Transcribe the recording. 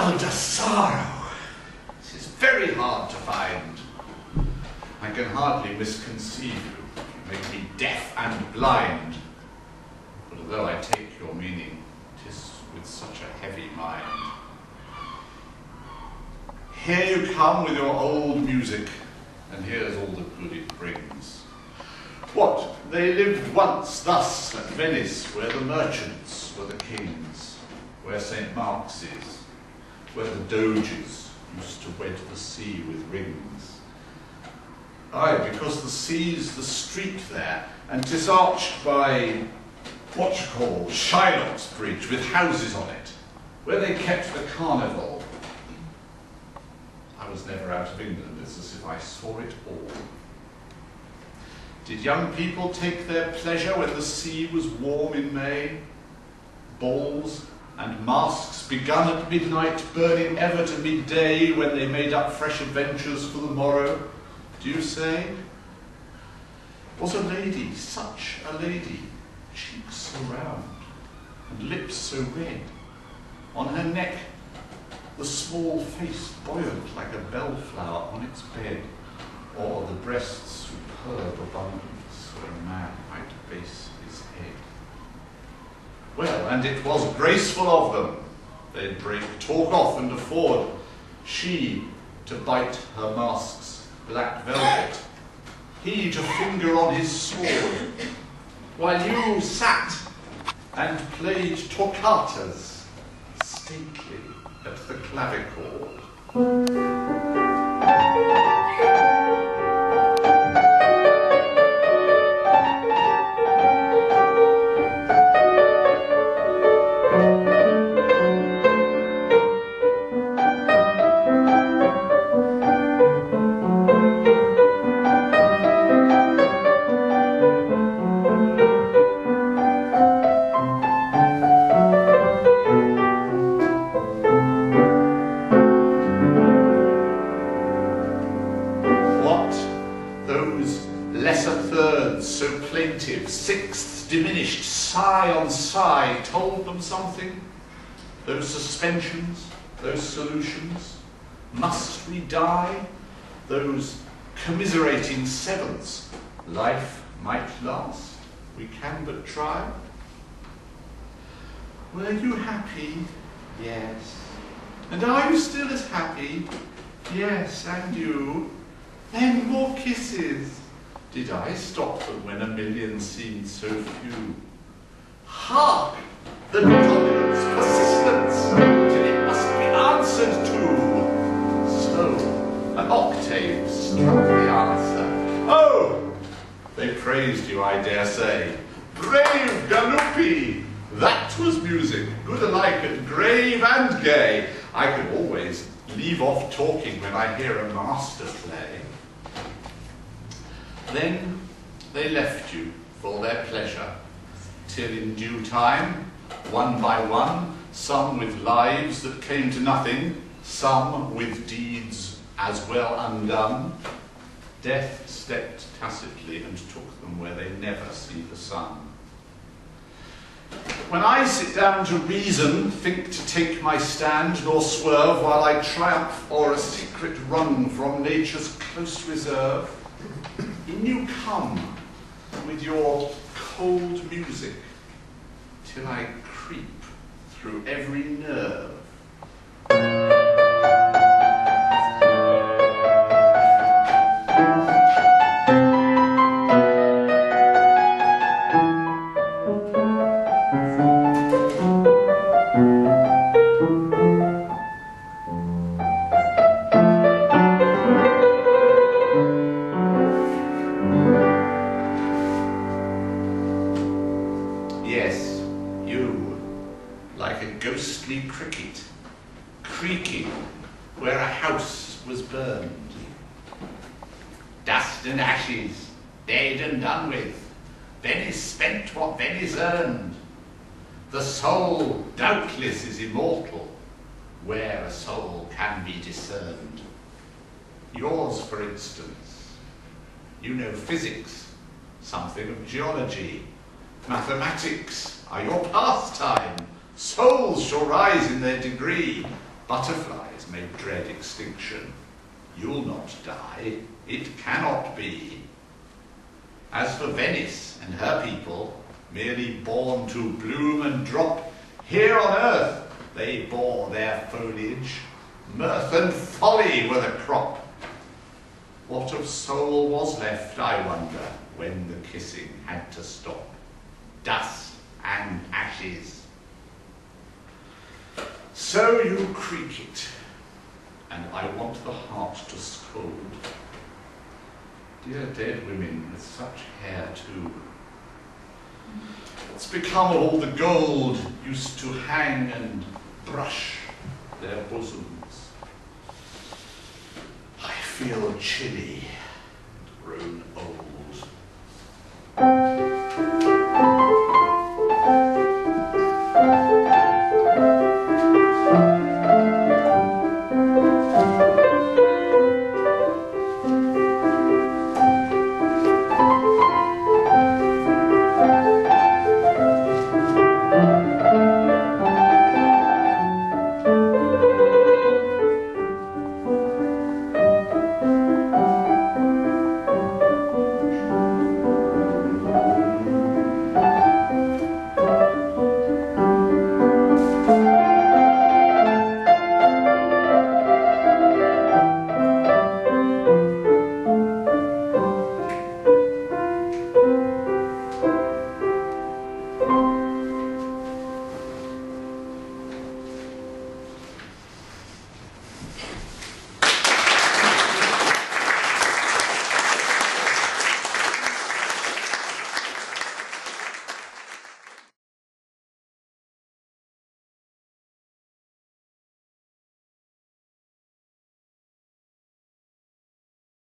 haven't a sorrow. This is very hard to find. I can hardly misconceive you. You make me deaf and blind. But although I take your meaning, 'tis with such a heavy mind. Here you come with your old music, and here's all the good it brings. What, they lived once thus at Venice, where the merchants were the kings, where St. Mark's is, where the doges used to wed the sea with rings. Aye, because the sea's the street there, and 'tis arched by what you call Shylock's Bridge, with houses on it, where they kept the carnival. I was never out of England, it's as if I saw it all. Did young people take their pleasure when the sea was warm in May? Balls and masks begun at midnight, burning ever to midday, when they made up fresh adventures for the morrow, do you say? Was a lady, such a lady, cheeks so round, and lips so red, on her neck the small face buoyant like a bellflower on its bed, or the breasts superb abundance where a man might base his head. Well, and it was graceful of them. They'd break talk off and afford, she to bite her mask's black velvet, he to finger on his sword, while you sat and played toccatas, stately at the clavichord. Sixths diminished, sigh on sigh, told them something? Those suspensions, those solutions, must we die? Those commiserating sevenths, life might last, we can but try. Were you happy? Yes. And are you still as happy? Yes, and you? Then more kisses. Did I stop them when a million seemed so few? Hark! The dominant's persistence, till it must be answered to. So, an octave struck the answer. Oh! They praised you, I dare say. Brave Gallupi! That was music, good alike at grave and gay. I can always leave off talking when I hear a master play. Then they left you for their pleasure, till in due time, one by one, some with lives that came to nothing, some with deeds as well undone, death stepped tacitly and took them where they never see the sun. When I sit down to reason, think to take my stand, nor swerve while I triumph o'er a secret wrung from nature's close reserve, in you come with your cold music, till I creep through every nerve. Cricket, creaking where a house was burned. Dust and ashes, dead and done with, Venice spent what Venice earned. The soul doubtless is immortal, where a soul can be discerned. Yours, for instance, you know physics, something of geology, mathematics are your pastime. Souls shall rise in their degree, Butterflies may dread extinction. You'll not die. It cannot be. As for Venice and her people, merely born to bloom and drop, here on earth they bore their foliage. Mirth and folly were the crop. What of soul was left, I wonder, when the kissing had to stop? Dust and ashes. So you creak it, and I want the heart to scold. Dear dead women with such hair too. What's become of all the gold used to hang and brush their bosoms? I feel chilly and grown